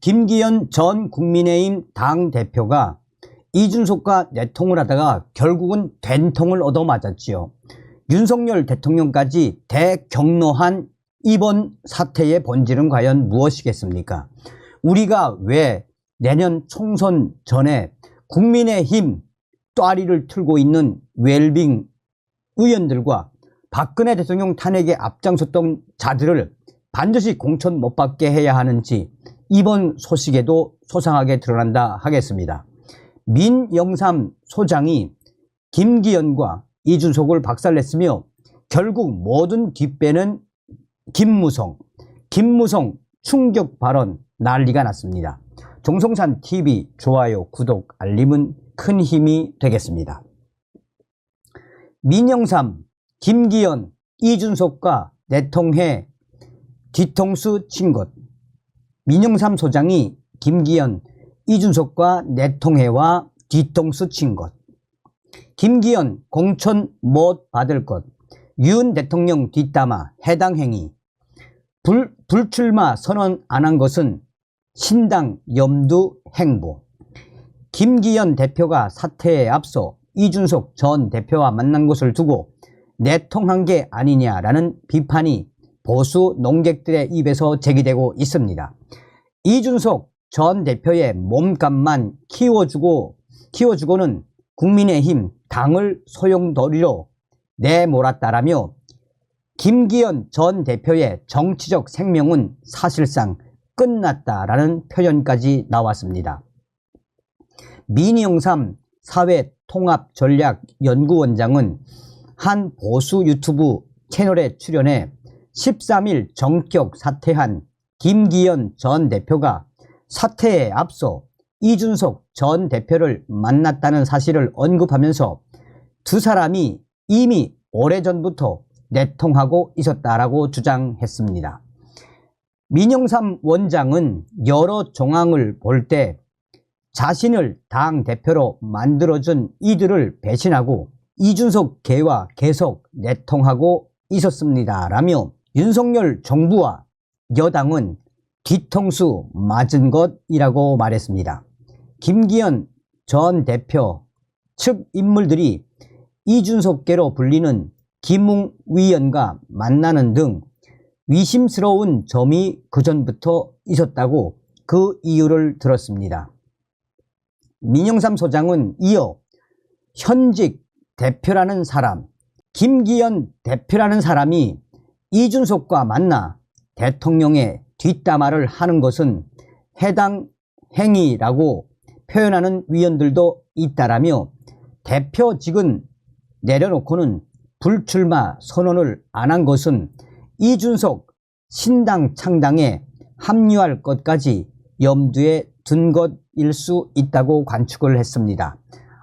김기현 전 국민의힘 당대표가 이준석과 내통을 하다가 결국은 된통을 얻어맞았지요. 윤석열 대통령까지 대격노한 이번 사태의 본질은 과연 무엇이겠습니까? 우리가 왜 내년 총선 전에 국민의힘 또아리를 틀고 있는 웰빙 의원들과 박근혜 대통령 탄핵에 앞장섰던 자들을 반드시 공천 못 받게 해야 하는지 이번 소식에도 소상하게 드러난다 하겠습니다. 민영삼 소장이 김기현과 이준석을 박살냈으며 결국 모든 뒷배는 김무성 충격 발언 난리가 났습니다. 종성산TV 좋아요, 구독, 알림은 큰 힘이 되겠습니다. 민영삼, 김기현, 이준석과 내통해 뒤통수 친 것. 민영삼 소장이 김기현, 이준석과 내통해와 뒤통수 친 것. 김기현 공천 못 받을 것. 윤 대통령 뒷담화 해당 행위. 불출마 선언 안 한 것은 신당 염두 행보. 김기현 대표가 사퇴에 앞서 이준석 전 대표와 만난 것을 두고 내통한 게 아니냐라는 비판이 보수 농객들의 입에서 제기되고 있습니다. 이준석 전 대표의 몸값만 키워주고는 국민의힘 당을 소용돌이로 내몰았다라며 김기현 전 대표의 정치적 생명은 사실상 끝났다라는 표현까지 나왔습니다. 민영삼 사회통합전략연구원장은 한 보수 유튜브 채널에 출연해 13일 정격 사퇴한 김기현 전 대표가 사퇴에 앞서 이준석 전 대표를 만났다는 사실을 언급하면서 두 사람이 이미 오래전부터 내통하고 있었다라고 주장했습니다. 민영삼 원장은 여러 정황을 볼 때 자신을 당대표로 만들어준 이들을 배신하고 이준석 계와 계속 내통하고 있었습니다라며 윤석열 정부와 여당은 뒤통수 맞은 것이라고 말했습니다. 김기현 전 대표 측 인물들이 이준석계로 불리는 김웅 위원과 만나는 등 위심스러운 점이 그전부터 있었다고 그 이유를 들었습니다. 민영삼 소장은 이어 현직 대표라는 사람, 김기현 대표라는 사람이 이준석과 만나 대통령의 뒷담화를 하는 것은 해당 행위라고 표현하는 위원들도 있다라며 대표직은 내려놓고는 불출마 선언을 안 한 것은 이준석 신당 창당에 합류할 것까지 염두에 둔 것일 수 있다고 관측을 했습니다.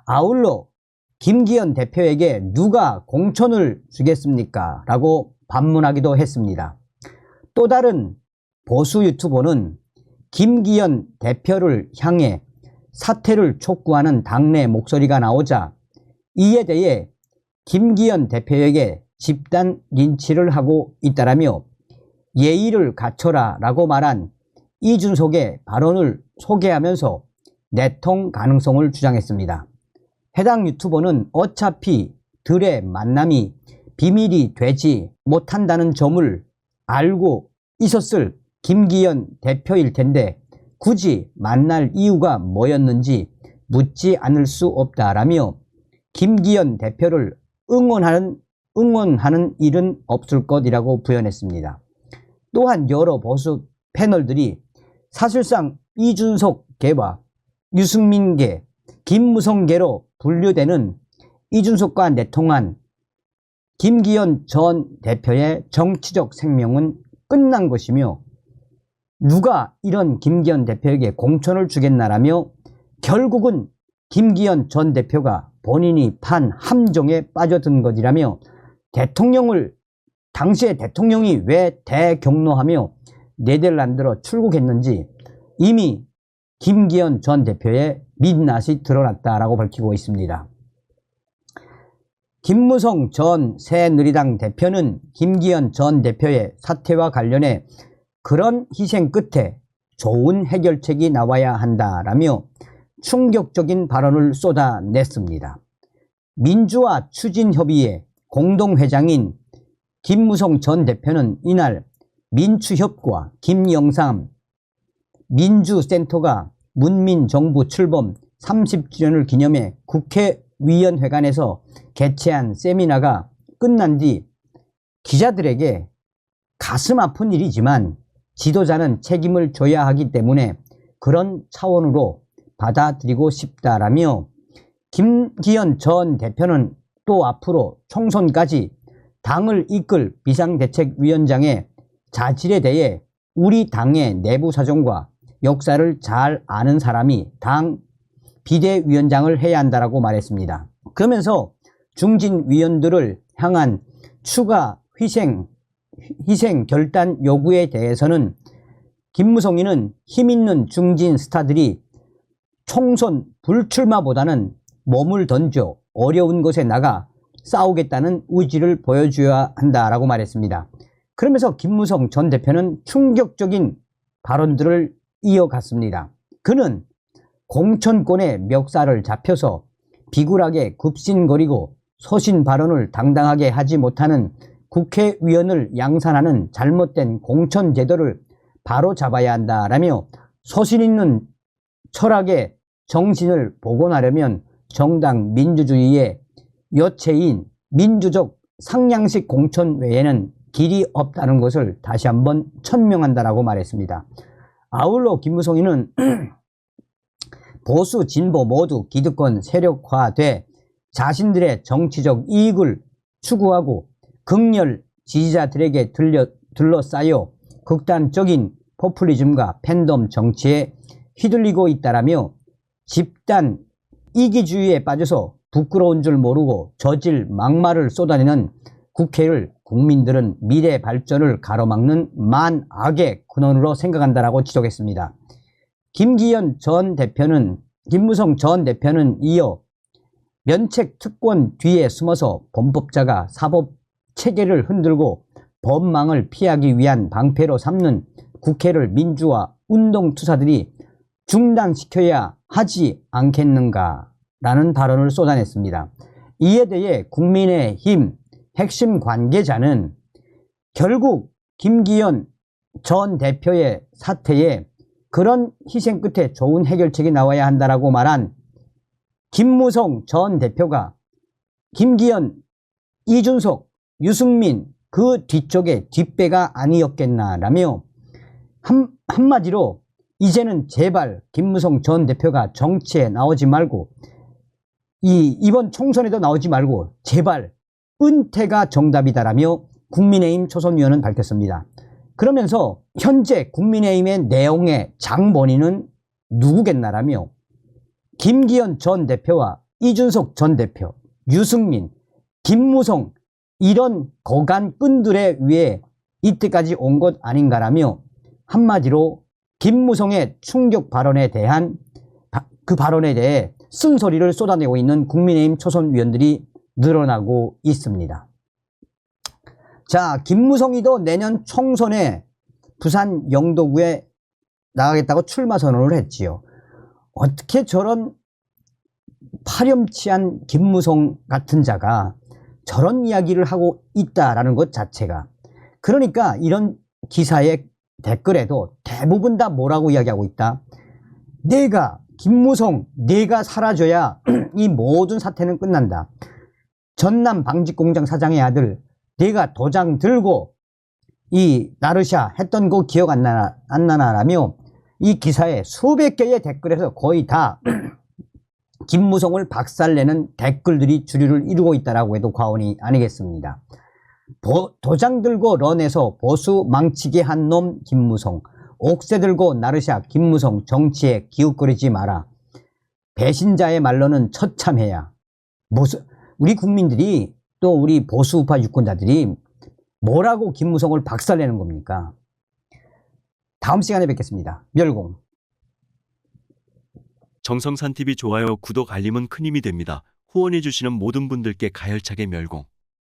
아울러 김기현 대표에게 누가 공천을 주겠습니까? 라고 반문하기도 했습니다. 또 다른 보수 유튜버는 김기현 대표를 향해 사퇴를 촉구하는 당내 목소리가 나오자 이에 대해 김기현 대표에게 집단 린치를 하고 있다라며 예의를 갖춰라 라고 말한 이준석의 발언을 소개하면서 내통 가능성을 주장했습니다. 해당 유튜버는 어차피 들의 만남이 비밀이 되지 못한다는 점을 알고 있었을 김기현 대표일 텐데 굳이 만날 이유가 뭐였는지 묻지 않을 수 없다라며 김기현 대표를 응원하는 일은 없을 것이라고 부연했습니다. 또한 여러 보수 패널들이 사실상 이준석계와 유승민계, 김무성계로 분류되는 이준석과 내통한 김기현 전 대표의 정치적 생명은 끝난 것이며 누가 이런 김기현 대표에게 공천을 주겠나라며 결국은 김기현 전 대표가 본인이 판 함정에 빠져든 것이라며 당시에 대통령이 왜 대격노하며 네덜란드로 출국했는지 이미 김기현 전 대표의 민낯이 드러났다라고 밝히고 있습니다. 김무성 전 새누리당 대표는 김기현 전 대표의 사퇴와 관련해 그런 희생 끝에 좋은 해결책이 나와야 한다라며 충격적인 발언을 쏟아냈습니다. 민주화 추진협의회 공동회장인 김무성 전 대표는 이날 민추협과 김영삼 민주센터가 문민정부 출범 30주년을 기념해 국회의원회관에서 개최한 세미나가 끝난 뒤 기자들에게 가슴 아픈 일이지만 지도자는 책임을 져야 하기 때문에 그런 차원으로 받아들이고 싶다라며 김기현 전 대표는 또 앞으로 총선까지 당을 이끌 비상대책위원장의 자질에 대해 우리 당의 내부 사정과 역사를 잘 아는 사람이 당 비대위원장을 해야 한다라고 말했습니다. 그러면서 중진위원들을 향한 추가 희생 결단 요구에 대해서는 김무성이는 힘있는 중진 스타들이 총선 불출마보다는 몸을 던져 어려운 곳에 나가 싸우겠다는 의지를 보여줘야 한다라고 말했습니다. 그러면서 김무성 전 대표는 충격적인 발언들을 이어갔습니다. 그는 공천권의 멱살을 잡혀서 비굴하게 굽신거리고 소신 발언을 당당하게 하지 못하는 국회의원을 양산하는 잘못된 공천 제도를 바로 잡아야 한다라며 소신 있는 철학의 정신을 복원하려면 정당 민주주의의 요체인 민주적 상향식 공천 외에는 길이 없다는 것을 다시 한번 천명한다라고 말했습니다. 아울러 김무성이는 보수 진보 모두 기득권 세력화돼 자신들의 정치적 이익을 추구하고 극렬 지지자들에게 둘러싸여 극단적인 포퓰리즘과 팬덤 정치에 휘둘리고 있다라며 집단 이기주의에 빠져서 부끄러운 줄 모르고 저질 막말을 쏟아내는 국회를 국민들은 미래 발전을 가로막는 만악의 근원으로 생각한다라고 지적했습니다. 김무성 전 대표는 이어 면책 특권 뒤에 숨어서 범법자가 사법 체계를 흔들고 법망을 피하기 위한 방패로 삼는 국회를 민주화 운동 투사들이 중단시켜야 하지 않겠는가라는 발언을 쏟아냈습니다. 이에 대해 국민의힘 핵심 관계자는 결국 김기현 전 대표의 사태에 그런 희생 끝에 좋은 해결책이 나와야 한다라고 말한 김무성 전 대표가 김기현, 이준석, 유승민 그 뒤쪽에 뒷배가 아니었겠나라며 한마디로 이제는 제발 김무성 전 대표가 정치에 나오지 말고 이번 총선에도 나오지 말고 제발 은퇴가 정답이다라며 국민의힘 초선위원은 밝혔습니다. 그러면서 현재 국민의힘의 내용의 장본인은 누구겠나라며 김기현 전 대표와 이준석 전 대표, 유승민, 김무성 이런 거간 끈들에 의해 이때까지 온 것 아닌가라며 한마디로 김무성의 충격 발언에 대한 그 발언에 대해 쓴소리를 쏟아내고 있는 국민의힘 초선위원들이 늘어나고 있습니다. 자, 김무성이도 내년 총선에 부산 영도구에 나가겠다고 출마 선언을 했지요. 어떻게 저런 파렴치한 김무성 같은 자가 저런 이야기를 하고 있다라는 것 자체가, 그러니까 이런 기사의 댓글에도 대부분 다 뭐라고 이야기하고 있다. 김무성 내가 사라져야 이 모든 사태는 끝난다. 전남 방직공장 사장의 아들 내가 도장 들고 이 나르샤 했던 거 기억 안 나나라며 이 기사에 수백 개의 댓글에서 거의 다 김무성을 박살내는 댓글들이 주류를 이루고 있다라고 해도 과언이 아니겠습니다. 도장 들고 런에서 보수 망치게 한 놈 김무성, 옥새 들고 나르샤 김무성 정치에 기웃거리지 마라. 배신자의 말로는 처참해야. 우리 국민들이 또 우리 보수우파 유권자들이 뭐라고 김무성을 박살내는 겁니까? 다음 시간에 뵙겠습니다. 멸공. 정성산TV 좋아요, 구독, 알림은 큰 힘이 됩니다. 후원해주시는 모든 분들께 가열차게 멸공.